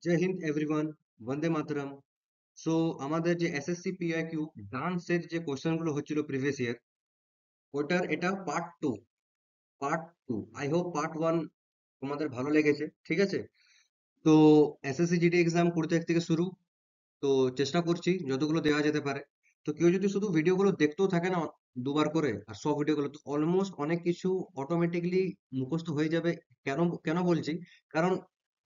জয় Hind everyone, বন্দে মাতরম। So আমাদের যে SSC PIQ ডান্সের যে কোশ্চেন গুলো হচ্ছিল প্রিভিয়াস ইয়ার, ওটার এটা part two. I hope part 1 তোমাদের ভালো লেগেছে, ঠিক আছে? তো এসএসসি জিডি এক্সাম 20 তারিখ থেকে শুরু। তো চেষ্টা করছি যতগুলো দেওয়া যেতে পারে। তো কেউ যদি শুধু ভিডিওগুলো দেখতেও থাকে না দুবার করে, আর সব ভিডিওগুলো, তো অলমোস্ট অনেক কিছু অটোমেটিকলি মুখস্থ হয়ে যাবে। কেন কেন বলছি? কারণ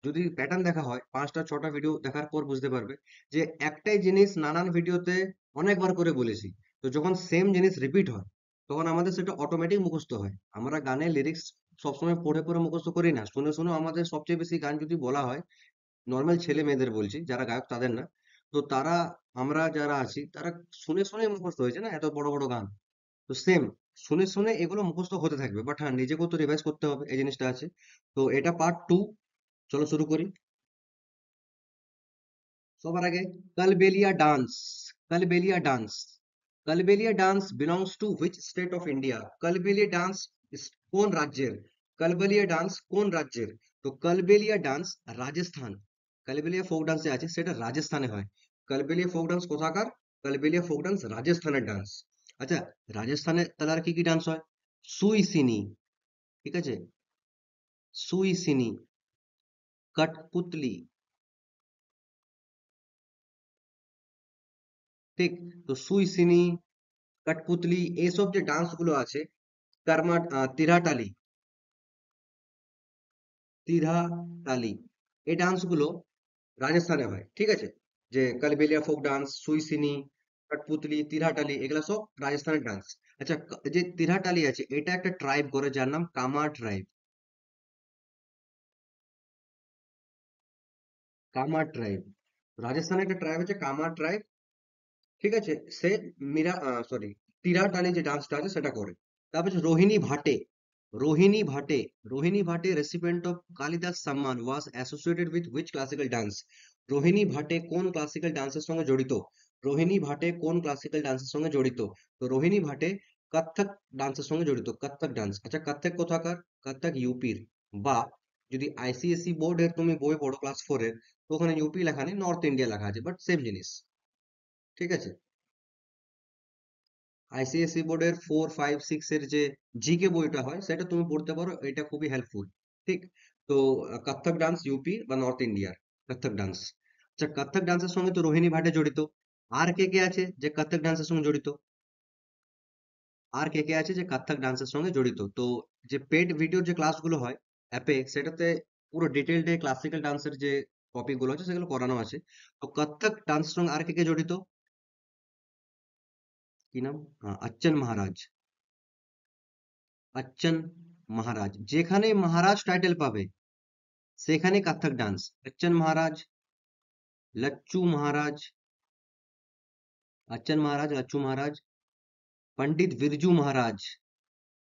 যদি প্যাটার্ন দেখা হয়, 5টা 6টা ভিডিও দেখার পর বুঝতে পারবে যে একটাই জিনিস নানান ভিডিওতে অনেকবার করে বলেছি। তো যখন সেম জিনিস রিপিট হয়, তখন আমাদের সেটা অটোমেটিক মুখস্থ হয়। আমরা গানের লিরিক্স সবসময় পড়ে পড়ে মুখস্থ করি না, শুনে শুনে। আমাদের সবচেয়ে বেশি গান যদি বলা হয়, নর্মাল ছেলে মেয়েদের বলছি, যারা গায়ক তাদের না, তো তারা, আমরা যারা আছি তারা শুনে শুনে মুখস্থ হয়েছে না এত বড় বড় গান। তো সেম, শুনে শুনে এগুলো মুখস্থ হতে থাকবে, বাট হ্যাঁ, নিজেকেও তো রিভাইজ করতে হবে, এই জিনিসটা আছে। তো এটা পার্ট 2। চলো শুরু করি। সবার আগে, Kalbelia dance. Kalbelia dance Kalbelia dance belongs to which state of India? Kalbelia dance কোন রাজ্যের? কালবেলিয়া ডান্স কোন রাজ্যের? তো কালবেলিয়া ডান্স রাজস্থান। কালবেলিয়া ফোক ডান্সে আছে, সেটা রাজস্থানে হয়। কালবেলিয়া ফোক ডান্স কোথাকার? কালবেলিয়া ফোক ডান্স রাজস্থানের ডান্স। আচ্ছা, রাজস্থানে তাহলে আর কি কি ডান্স হয়? সুইসিনি, ঠিক আছে, সুইসিনি, কঠপুতলি, ঠিক। তো সুইসিনি, কঠপুতলি, এইসব যে ডান্স গুলো আছে, কারমাট, তিরাটালি, তিরাটালি, এই ডান্স গুলো রাজস্থানে হয়, ঠিক আছে? যে কালবেলিয়া ফোক ডান্স, সুইসিনি, কঠপুতলি, তিরাটালি, এগুলা সব রাজস্থানের ডান্স। আচ্ছা, যে তিরাটালি আছে, এটা একটা ট্রাইব করে যার নাম কামার ট্রাইব। কামার ট্রাইব, রাজস্থানের একটা ট্রাইব আছে কামার ট্রাইব, ঠিক আছে? সে মীরা, সরি, তিরাটালি যে ডান্সটা আছে সেটা করে। তারপর হচ্ছে রোহিণী ভাটে। রোহিণী ভাটে, রোহিণী ভাটে recipient of Kalidas Samman was associated with which classical dance? Rohini Bhate কোন ক্লাসিক্যাল ডান্সের সঙ্গে জড়িত? রোহিণী ভাটে কোন ক্লাসিক্যাল ডান্সের সঙ্গে জড়িত? তো রোহিণী ভাটে কত্থক ডান্সের সঙ্গে জড়িত, কত্থক ডান্স। আচ্ছা, কত্থক কোথাকার? কত্থক ইউপির। বা যদি আইসিএসসি বোর্ডের তুমি বই পড়ো ক্লাস 4-এর, তো ওখানে ইউপি লেখা নেই, নর্থ ইন্ডিয়া লেখা আছে, বাট সেম জিনিস, ঠিক আছে? আইসিএসসি বোর্ডের 4 5 6 এর যে জিকে বইটা হয়, সেটা তুমি পড়তে পারো, এটা খুবই হেল্পফুল, ঠিক। তো কত্থক ডান্স ইউপি বা নর্থ ইন্ডিয়ার কত্থক ডান্স। আচ্ছা, কত্থক ডান্সের সঙ্গে তো রোহিণী ভাটে জড়িত। আর কে কে আছে যে কত্থক ডান্সের সঙ্গে জড়িত? আর কে কে আছে যে কত্থক ডান্সের সঙ্গে জড়িত? তো যে পেড ভিডিওর যে ক্লাসগুলো হয় অ্যাপে, সেটাতে পুরো ডিটেলডে ক্লাসিক্যাল ডান্সের যে টপিক গুলো আছে সেগুলো করানো আছে। তো কত্থক ডান্সের সঙ্গে আর কে কে জড়িত? কি নাম? আচ্চন মহারাজ। আচ্চন মহারাজ, যেখানে মহারাজ টাইটেল পাবে সেখানে কত্থক ডান্স। বচ্চন মহারাজ, লচ্চু মহারাজ, আচ্চন মহারাজ, লচ্চু মহারাজ, পন্ডিত বিরজু মহারাজ,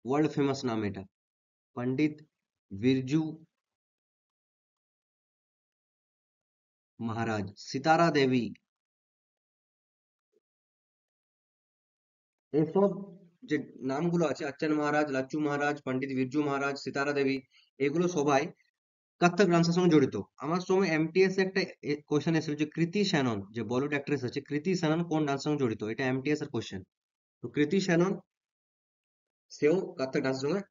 ওয়ার্ল্ড ফেমাস নাম এটা, পন্ডিত বিরজু মহারাজ, সিতারা দেবী, এসব যে নামগুলো আছে, আচ্চন মহারাজ, লাচ্চু মহারাজ, পন্ডিত বিরজু মহারাজ, সিতারা দেবী, এগুলো সবাই কত্থক ডান্সের সঙ্গে জড়িত। আমার সময় এমটিএস একটা কোয়েশ্চেন এসেছিল যে কৃতি শ্যানন, যে বলিউড অ্যাক্ট্রেস আছে, কৃতি শ্যানন কোন ডান্সের সঙ্গে জড়িত? এটা এমটিএস এর কোয়েশ্চেন। তো কৃতি শ্যানন, সেও কত্থক ডান্সের সঙ্গে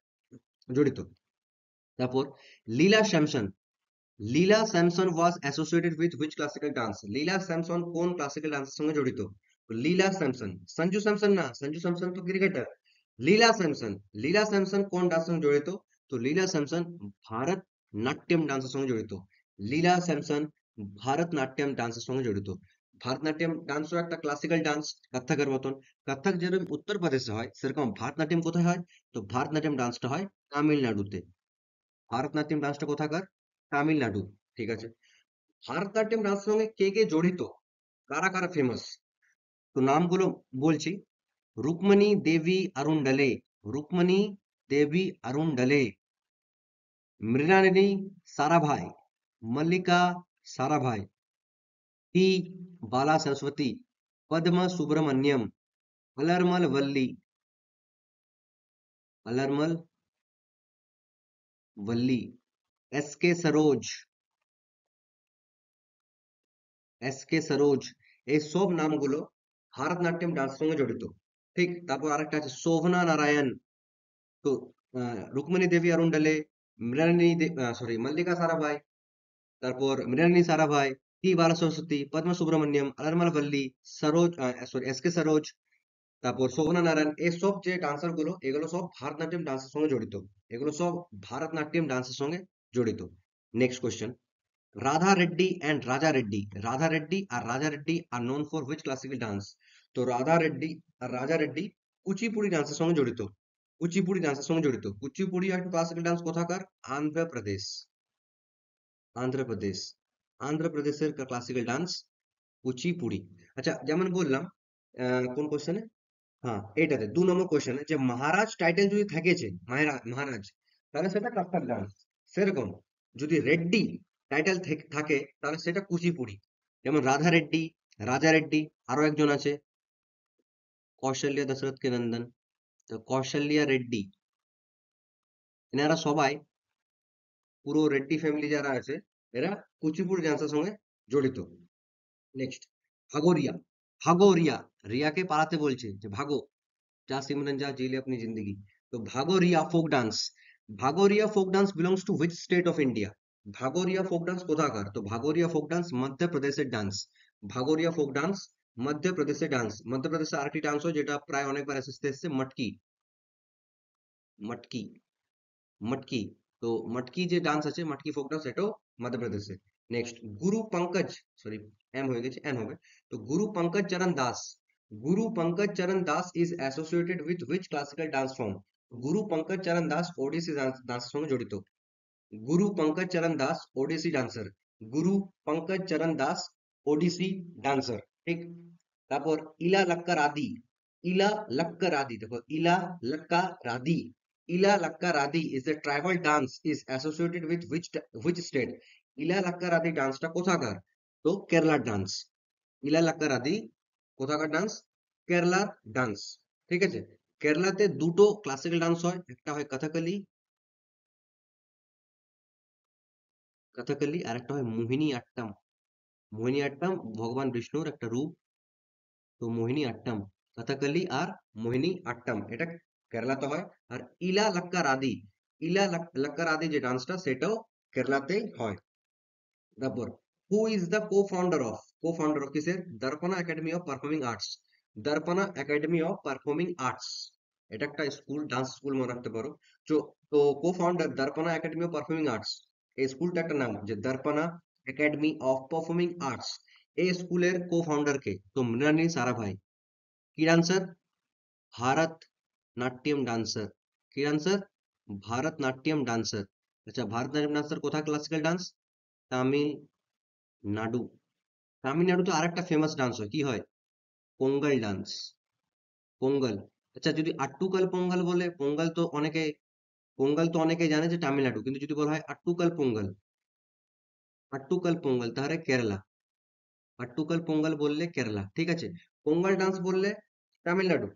জড়িত। তারপর Leela Samson. Leela Samson was associated with which classical dance? Leela Samson কোন ক্লাসিক্যাল ডান্সের সঙ্গে জড়িত? তো লীলা স্যামসন, সঞ্জু স্যামসন না, সঞ্জু স্যামসন তো ক্রিকেটার। লীলা স্যামসন, লীলা স্যামসন কোন ডান্সের সঙ্গে জড়িত? তো লীলা স্যামসন ভারত নাট্যম ডান্সের সঙ্গে জড়িত। লীলা স্যামসন ভারতনাট্যম ডান্সের সঙ্গে জড়িত। ভারতনাট্যম ডান্সও একটা ক্লাসিক্যাল ডান্স, কত্থকের মতন। কত্থক যেরকম উত্তরপ্রদেশে হয়, সেরকম ভারতনাট্যম কোথায় হয়? তো ভারতনাট্যম ডান্সটা হয় তামিলনাড়ুতে। ভারতনাট্যম ডান্সটা কোথাকার? তামিলনাড়ু, ঠিক আছে। ভারতনাট্যম ডান্সের সঙ্গে কে কে জড়িত, কারা কারা ফেমাস? তো নামগুলো বলছি। রুকমণি দেবী অরুণডলে, রুকমণি দেবী অরুণডলে, মৃণালিনী সারাভাই, মল্লিকা সারাভাই, टी बाला सरस्वती, पद्म सुब्रमण्यम, अलरमल वल्ली, अलरमल वल्ली, एस के सरोज, এস কে সরোজ, এই সব নামগুলো ভারতনাট্যম ডান্সের সঙ্গে জড়িত। ঠিক, তারপর আরেকটা আছে শোভনা নারায়ণ। তো রুক্মিণী দেবী অরুণডালে, মল্লিকা সারাভাই, তারপর মৃণালিনী সারাভাই, টি বালা সরস্বতী, পদ্মা সুব্রমণ্যম, আলারমাল বল্লী, সরোজ, এস কে সরোজ, তারপর শোভনা নারায়ণ, এসব যে ডান্সার গুলো এগুলো সব ভারতনাট্যম ডান্সের সঙ্গে জড়িত। এগুলো সব ভারতনাট্যম ডান্সের সঙ্গে জড়িত। Next question, Radha Reddy and রাজা রেড্ডি, রাধা রেড্ডি আর রাজা Reddy are known for which classical dance? তো রাধা রেড্ডি আর রাজা রেড্ডি কুচিপুড়ি ডান্সের সঙ্গে জড়িত। কুচিপুড়ি ডান্সের সঙ্গে জড়িত। কুচিপুড়ি একটা ক্লাসিক্যাল ডান্স কোথাকার? আন্ধ্রপ্রদেশ। আন্ধ্রপ্রদেশ, আন্ধ্রপ্রদেশের ক্লাসিক্যাল ডান্স কুচিপুড়ি। আচ্ছা, যেমন বললাম কোন কোশ্চেনে, হ্যাঁ এইটাতে 2 নম্বর কোশ্চেনে, যে মহারাজ টাইটেল যদি থেকেছে, মহারাজ, তাহলে সেটা কত্থক ডান্স। সেরকম যদি রেড্ডি টাইটেল থাকে তাহলে সেটা কুচিপুড়ি। যেমন রাধা রেড্ডি, রাজা রেড্ডি, আরো একজন আছে কৌশল্যা দশরথ কে নন্দন, তো কৌশল্যা রেড্ডি, এনারা সবাই, পুরো রেড্ডি ফ্যামিলি যারা আছে, এরা কুচিপুড়ি ডান্সের সঙ্গে জড়িত। নেক্সট, ভাগোরিয়া। ভাগোরিয়া, রিয়াকে পালাতে বলছে যে ভাগো, যা सिमरन जा जी ले अपनी जिंदगी। तो Bhagoria folk dance, Bhagoria folk dance belongs to which state of India? Bhagoria folk dance कोथाकार? तो भागोरिया फोक डांस मध्य प्रदेशेर डांस। भागोरिया फोक डांस मध्य प्रदेशेर डांस। मध्य प्रदेशে আরেকটি ডান্স হয় যেটা প্রায় অনেকবার এসেছে এসেছে, মটকি। মটকি, মটকি। তো মটকি যে ডান্স আছে, মটকি ফোক ডান্স, এটাও মধ্যপ্রদেশে। নেক্সট, গুরু পঙ্কজ, সরি এম হয়ে গেছে, এন হবে। তো গুরু পঙ্কজ চরণ দাস, গুরু পঙ্কজ চরণ Das is associated with which classical dance form? গুরু পঙ্কজ চরণ দাস ওডিসি ডান্সের সঙ্গে জড়িত। গুরু পঙ্কজ চরণ দাস ওডিসি ডান্সার। গুরু পঙ্কজ চরণ দাস ওডিসি ডান্সার। ঠিক, তারপর ইলা লক্কর আদি, ইলা লক্কর আদি, দেখো ইলা লক্কা রাদি, ইলা লক্কা রাদি is a tribal dance, is associated with which state? ইলা লক্কা রাদি ডান্সটা কোথাকার? তো কেরালার ডান্স। ইলা লক্কর আদি কোথাকার ডান্স? কেরালার ডান্স। ঠিক আছে, কেরালাতে দুটো ক্লাসিক্যাল ডান্স হয়, একটা হয় কথাকলি, কথাকলি, আর একটা হয় মোহিনী আট্টম। মোহিনী আট্টম ভগবান বিষ্ণুর একটা রূপ। তো মোহিনী আট্টম, কথাকলি আর মোহিনী আট্টম, এটা কেরালাতে হয়। আর ইলা লক্কর আদি, ইলা লক্কর আদি যে ডান্সটা সেটাও কেরালাতেই হয়। তারপর, who is the co founder of কিসের? Darpana academy of performing arts. Darpana academy of performing arts, এটা একটা স্কুল, ডান্স স্কুল মনে রাখতে পারো। তো তো co founder Darpana academy of performing arts, এই স্কুলটা একটা নাম যে Darpana academy of performing arts. এই স্কুলের কো ফাউন্ডার কে? তো মৃণালিনী সারাভাই। কি ডান্সার? Bharatanatyam dancer. কি ডান্সার? Bharatanatyam dancer. আচ্ছা, ভারতনাট্যম ডান্সার কোথায় ক্লাসিক্যাল ডান্স? তামিলনাড়ু। তামিলনাড়ুতে আরেকটা ফেমাস ডান্স হয়, কি হয়? পোঙ্গল ডান্স। পোঙ্গল। আচ্ছা, যদি আট্টুকাল পোঙ্গল বলে, পোঙ্গল তো অনেকে জানে যে তামিলনাড়ু, কিন্তু যদি বলা হয় আট্টুকাল পোঙ্গল, আট্টুকাল পোঙ্গল, তাহলে কেরালা। আট্টুকাল পোঙ্গল বললে কেরালা, ঠিক আছে। পোঙ্গল ডান্স বললে তামিলনাড়ু,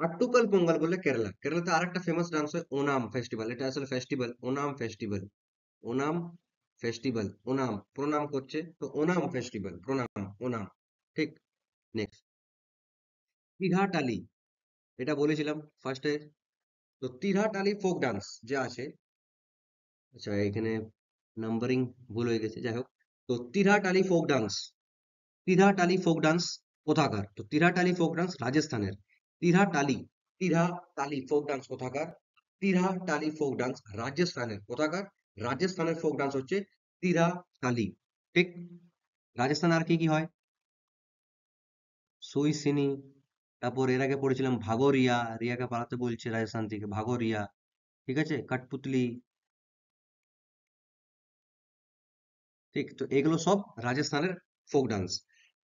আট্টুকাল পোঙ্গল বললে কেরালা। কেরালাতে আরেকটা ফেমাস ডান্স হয় ওনাম ফেস্টিভ্যাল, এটা আসলে festival, Onam festival. Onam festival, Onam প্রণাম করছে, তো ওনাম ফেস্টিভ্যাল, প্রণাম, ওনাম। ঠিক, নেক্সট, তিঘাটালি, এটা বলেছিলাম ফার্স্টে। তো তিঘাটালি ফোক ডান্স যে আছে, আচ্ছা এখানে নাম্বারিং ভুল হয়ে গেছে, যাই হোক। তো তিঘাটালি ফোক ডান্স, তিঘাটালি ফোক ডান্স কোথাকার? তো তিঘাটালি ফোক ডান্স রাজস্থানের। তিঘাটালি, তিঘাটালি ফোক ডান্স কোথাকার? তিঘাটালি ফোক ডান্স রাজস্থানের। কোথাকার? রাজস্থানের ফোক ডান্স হচ্ছে তিঘাটালি। ঠিক, রাজস্থান আর কি কি হয়? সুইসিনি, তারপর এর আগে পড়েছিলাম ভাগোরিয়া, রিয়াকে পালাতে বলছে রাজস্থান থেকে, ভাগোরিয়া। ঠিক আছে, কাঠপুতলি। ঠিক, তো এগুলো সব রাজস্থানের ফোক ডান্স।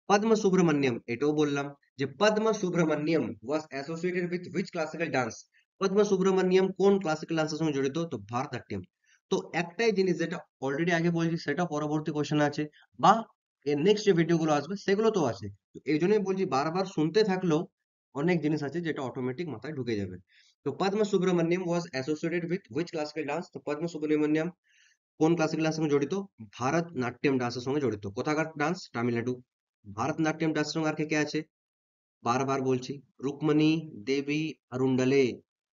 পদ্ম সুব্রমণ্যম, এটাও বললাম যে Padma Subrahmanyam was associated with which classical dance? Padma Subrahmanyam কোন ক্লাসিক্যাল ডান্সের সঙ্গে জড়িত? তো ভারতনাট্যম। তো একটাই জিনিস যেটা অলরেডি আগে বলেছি সেটা পরবর্তী কোশ্চেন আছে, বা এর নেক্সট যে ভিডিওগুলো আসবে সেগুলো তো আছে। তো এই জন্যই বলছি, বারবার শুনতে থাকলেও অনেক জিনিস আছে যেটা অটোমেটিক মাথায় ঢুকে যাবে। তো Padma Subrahmanyam was associated with which classical dance? তো পদ্ম সুব্রমণ্যম কোন ক্লাসিক্যাল ডান্সের সঙ্গে জড়িত? ভারতনাট্যম ডান্সের সঙ্গে জড়িত। কোথাকার ডান্স? তামিলনাড়ু। ভারতনাট্যম ডান্সের সঙ্গে আর কে কে আছে? বারবার বলছি, রুক্মণী দেবী অরুণ্ডলে,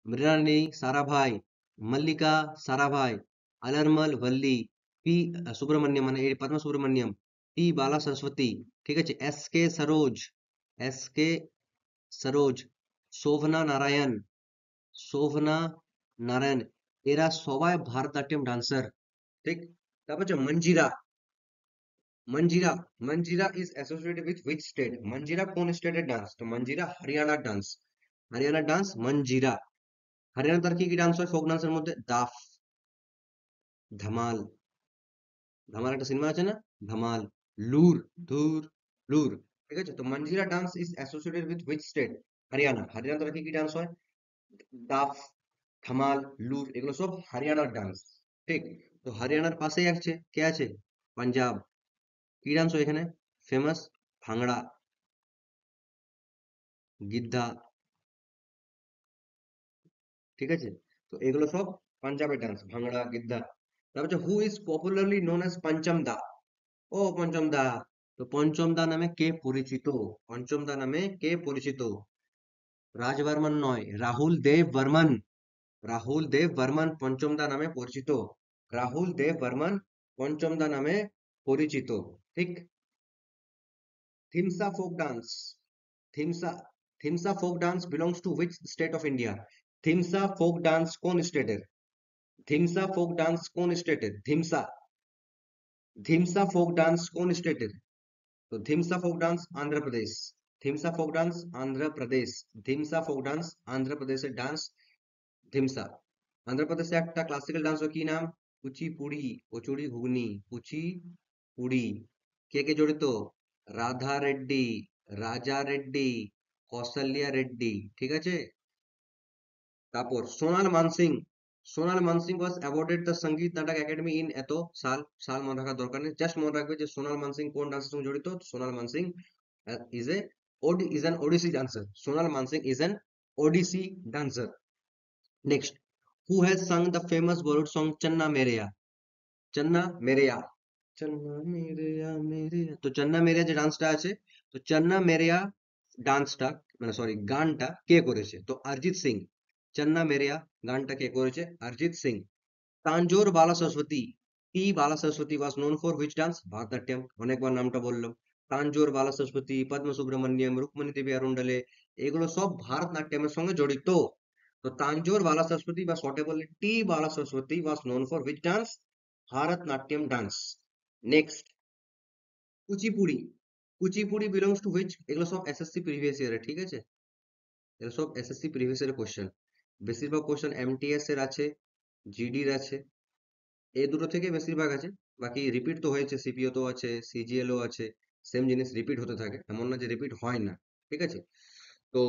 মৃণালিনী সারাভাই, মল্লিকা সারাভাই, আলারমল ভল্লি, পি সুব্রমণ্যম মানে এই পদ্ম সুব্রমণ্যম, পি বালা সরস্বতী, ঠিক আছে, এস কে সরোজ, শোভনা নারায়ণ, শোভনা নারায়ণ, এরা সবাই ভারতনাট্যম ডান্সার, ঠিক। তারপর হচ্ছে Manjira. Manjira, Manjira is associated with which state? Manjira কোন স্টেটের ডান্স? তো মঞ্জিরা হরিয়ানার ডান্স। হরিয়ানার ডান্স মঞ্জিরা। হরিয়ানা তার কি কি ডান্স হয় ফোক ডান্সের মধ্যে? দাফ, ধামাল, ধামাল একটা সিনেমা আছে না, ধামাল, লুর, ধুর, লুর, ঠিক আছে। তো Manjira dance is associated with which state? Haryana. Haryana তার কি কি ডান্স হয়? দাফ, ধামাল, লুর, এগুলো সব হরিয়ানার ডান্স, ঠিক। তো হরিয়ানার পাশেই আছে কে আছে? পাঞ্জাব। কি ডান্স হয় এখানে? ফেমাস ভাংড়া, গিদ্ধা, ঠিক আছে। তো এগুলো সব পাঞ্জাবের ডান্স, ভাংড়া, গিদ্ধা। তারপর হচ্ছে who is popularly known as পঞ্চম দা? ও পঞ্চম দা, তো পঞ্চম দা নামে কে পরিচিত? পঞ্চম দা নামে কে পরিচিত? রাজবর্মন নয়, রাহুল দেব বর্মন। রাহুল দেব বর্মন পঞ্চম দা নামে পরিচিত। রাহুল দেব বর্মন পঞ্চম দা নামে পরিচিত, ঠিক। Dhimsa folk dance, Dhimsa, Dhimsa folk dance belongs to which state of India? Dhimsa folk dance কোন স্টেটের? থিমসা ফোক ডান্স কোন স্টেটের? ধিমসা, ধিমসা ফোক ডান্স কোন স্টেটের? তো Dhimsa folk dance Andhra Pradesh. Dhimsa folk dance Andhra Pradesh. Dhimsa folk dance আন্ধ্রপ্রদেশের ডান্স, ধিমসা। আন্ধ্রপ্রদেশে একটা ক্লাসিক্যাল ডান্স কি নাম? কুচিপুড়ি, কচুরি ঘুগনি, কুচিপুড়ি। কে কে জড়িত? রাধা রেড্ডি, রাজা রেড্ডি, কৌশল্যা রেড্ডি, ঠিক আছে। তারপর Sonal Mansingh, Sonal Mansingh was awarded the সঙ্গীত নাটক একাডেমি ইন এত সাল। সাল মনে রাখার দরকার নেই, জাস্ট মনে রাখবে যে সোনাল মানসিং কোন ডান্সের সঙ্গে জড়িত। Sonal Mansingh is a is an Odissi dancer. Sonal Mansingh is an Odissi dancer. Next, who has sung the famous Bollywood song Channa Mereya? Channa Mereya, Channa Mereya Mereya। তো চান্না মেরেয়া যে ডান্সটা আছে, তো চান্না মেরেয়া ডান্সটা মানে সরি গানটা কে করেছে? তো অরিজিৎ সিং। চান্না মেরেয়া গানটা কে করেছে? অরিজিৎ সিং। তাঞ্জোর বালা সরস্বতী, টি বালা Saraswati was known for which dance? Bharatanatyam. অনেকবার নামটা বললাম। তাঞ্জোর বালা সরস্বতী, পদ্ম সুব্রমণ্যম, রুক্মণী দেবী অরুণ্ডলে, এগুলো সব ভারতনাট্যমের সঙ্গে জড়িত। তো তাঞ্জোর বালা সরস্বতী বা শর্টে বললে টি বালা Saraswati was known for which dance? Bharatanatyam dance. Next, Kuchipudi. Kuchipudi belongs to which? এগুলো সব এসএসসি প্রিভিয়াস ইয়ারে, ঠিক আছে। এগুলো সব এসএসসি প্রিভিয়াস ইয়ারের কোশ্চেন। বেশিরভাগ কোশ্চেন এমটিএস এর আছে, জিডির আছে, এই দুটো থেকে বেশিরভাগ আছে। বাকি রিপিট তো হয়েছে, সিপিও তো আছে, সিজিএলও আছে, সেম জিনিস রিপিট হতে থাকে, এমন না যে রিপিট হয় না, ঠিক আছে। তো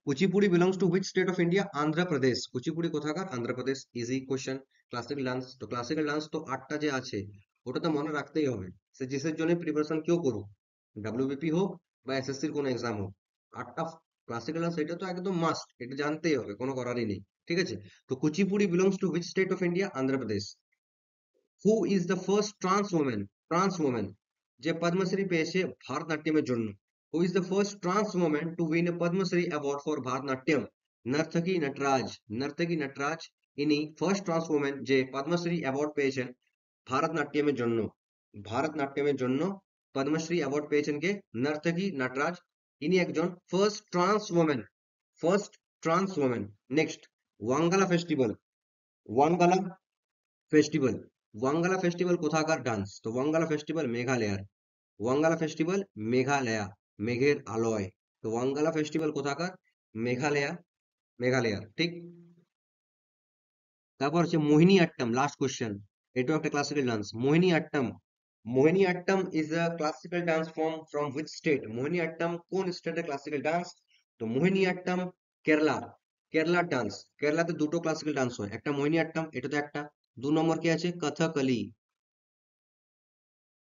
Kuchipudi belongs to which state of India? Andhra Pradesh. Kuchipudi কোথাকার? Andhra Pradesh. Easy question. Classical dance, তো ক্লাসিক্যাল ডান্স তো আটটা যে আছে ওটা তো মনে রাখতেই হবে, সে জিসের জন্য প্রিপারেশন কেউ করুক, ডাব্লিউবিপি হোক বা এসএসসির কোনো এক্সাম হোক, আটটা ক্লাসিক্যাল ডান্স এটা তো একদম মাস্ট, এটা জানতেই হবে, কোনো করারই নেই, ঠিক আছে। তো Kuchipudi belongs to which state of India? Andhra Pradesh. Who is the first trans women যে পদ্মশ্রী পেয়েছে ভারতনাট্যমের জন্য? Who is the first trans women to win a Padma Shri award for Bharatanatyam? Narthaki Nataraj. Narthaki Nataraj ইনি ফার্স্ট ট্রান্স ওমেন যে পদ্মশ্রী অ্যাওয়ার্ড পেয়েছেন ভারতনাট্যমের জন্য। ভারতনাট্যমের জন্য পদ্মশ্রী অ্যাওয়ার্ড পেয়েছেন কে? নর্তকী নটরাজ, ইনি একজন first trans women, first trans women. Next, Wangala festival. Wangala festival, Wangala festival কোথাকার ডান্স? তো ওয়াঙ্গালা ফেস্টিভ্যাল মেঘালয়ার। ওয়াঙ্গালা ফেস্টিভ্যাল মেঘালয়া, মেঘের আলয়। তো ওয়াঙ্গালা ফেস্টিভ্যাল কোথাকার? মেঘালয়া, মেঘালয়ার, ঠিক। তারপর হচ্ছে মোহিনী আট্টম, লাস্ট কোশ্চেন, এটাও একটা classical dance. Mohiniyattam, Mohiniyattam is a classical dance from which state? Mohiniyattam কোন স্টেটের ক্লাসিক্যাল ডান্স? তো মোহিনী আট্টম কেরালা, কেরালার ডান্স। কেরালাতে দুটো ক্লাসিক্যাল ডান্স হয়, একটা মোহিনী আট্টম, এটা তো একটা। 2 নম্বর কি আছে? কথাকলি।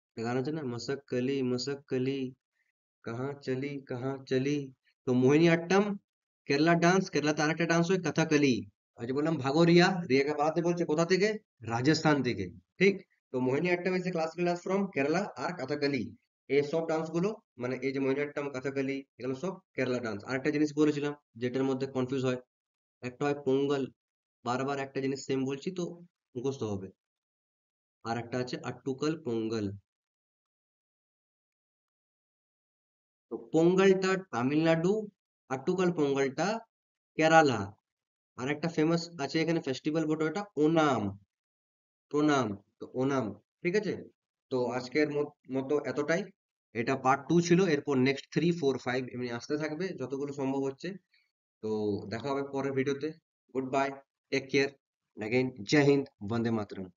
একটা গান আছে না, মশকলি মশকলি, कहाँ चली। तो मोहिनी अट्टम केरला डांस, केरलाতে আরেকটা ডান্স হয় কথাকলি। আজ বললাম ভাগোরিয়া, রিয়াকে বানাতে বলছে কোথা থেকে? রাজস্থান থেকে। ঠিক। তো Mohiniyattam is class from Kerala, আর কথাকলি এই সব ডান্স গুলো, মানে এই যে মোহিনীঅট্টম, কথাকলি, এগুলো সব কেরালা ডান্স। আরেকটা জিনিস বলেছিলাম যেটার মধ্যে কনফিউজ হয়, একটা হয় পোঙ্গল, বারবার একটা জিনিস সেম বলছি তো মুখস্থ হবে। আর একটা আছে আট্টুকল পোঙ্গল। তো পোঙ্গলটা তামিলনাড়ু, আট্টুকল পোঙ্গলটা কেরালা। আর একটা ফেমাস আছে এখানে ফেস্টিভ্যাল, বটে ওটা ওনাম, প্রণাম। তো ওনাম। ঠিক আছে। তো আজকের মতো এতটাই। এটা পার্ট 2 ছিল, এরপর নেক্সট 3 4 5 এমনি আসতে থাকবে যতগুলো সম্ভব হচ্ছে। তো দেখা হবে পরের ভিডিওতে। Good bye, take care, again জয় হিন্দ, বন্দে মাতরম।